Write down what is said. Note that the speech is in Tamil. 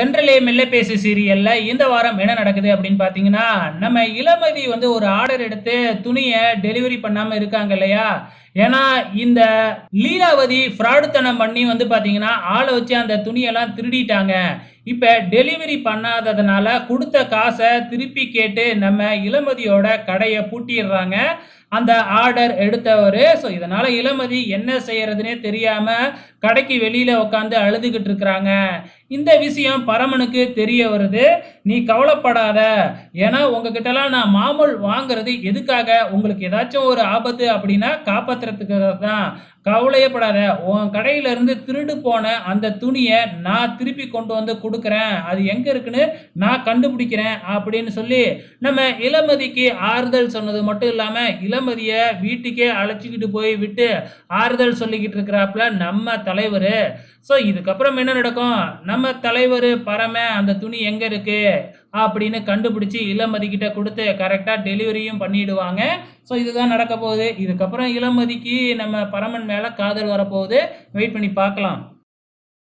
தென்றலே மெல்ல பேசு சீரியல்ல இந்த வாரம் என்ன நடக்குது அப்படின்னு பார்த்தீங்கன்னா, நம்ம இளமதி வந்து ஒரு ஆர்டர் எடுத்து துணிய டெலிவரி பண்ணாம இருக்காங்க இல்லையா? ஏன்னா, இந்த லீலாவதி ஃப்ராடுத்தனம் பண்ணி வந்து பார்த்தீங்கன்னா, ஆள வச்சு அந்த துணியெல்லாம் திருடிட்டாங்க. இப்ப டெலிவரி பண்ணாததுனால குடுத்த காச திருப்பி கேட்டு நம்ம இளமதியோட கடைய பூட்டிர்றாங்க. அந்த ஆர்டர் எடுத்தவரு. இதனால இளமதி என்ன செய்யறதுன்னே தெரியாம கடைக்கு வெளியில உட்காந்து அழுதுகிட்டு இருக்கிறாங்க. இந்த விஷயம் பரமனுக்கு தெரிய வருது. "நீ கவலைப்படாத. ஏன்னா உங்ககிட்டலாம் நான் மாமூல் வாங்குறது எதுக்காக? உங்களுக்கு ஏதாச்சும் ஒரு ஆபத்து அப்படின்னா காப்பாத்துறதுக்காக தான். கவலையே படாத. உன் கடையில இருந்து திருடு போன அந்த துணிய நான் திருப்பி கொண்டு வந்து குடுக்குறேன். அது எங்க இருக்குன்னு நான் கண்டுபிடிக்கிறேன்." அப்படின்னு சொல்லி நம்ம இளமதிக்கு ஆறுதல் சொன்னது மட்டும் இல்லாம, இளமதிய வீட்டுக்கே அழைச்சுக்கிட்டு போய் விட்டு ஆறுதல் சொல்லிக்கிட்டு இருக்கிறாப்ல நம்ம தலைவரு. இதுக்கப்புறம் என்ன நடக்கும்? நம்ம தலைவரு பரமன் அந்த துணி எங்க இருக்கு? அப்படின்னு கண்டுபிடிச்சு இளமதி கிட்ட குடுத்து கரெக்ட்டா டெலிவரியும் பண்ணிடுவாங்க. இதுதான் நடக்க போகுது. இதுக்கப்புறம் இளமதிக்கு நம்ம பரமன் மேல காதல் வரப்போகுது. வெயிட் பண்ணி பார்க்கலாம்.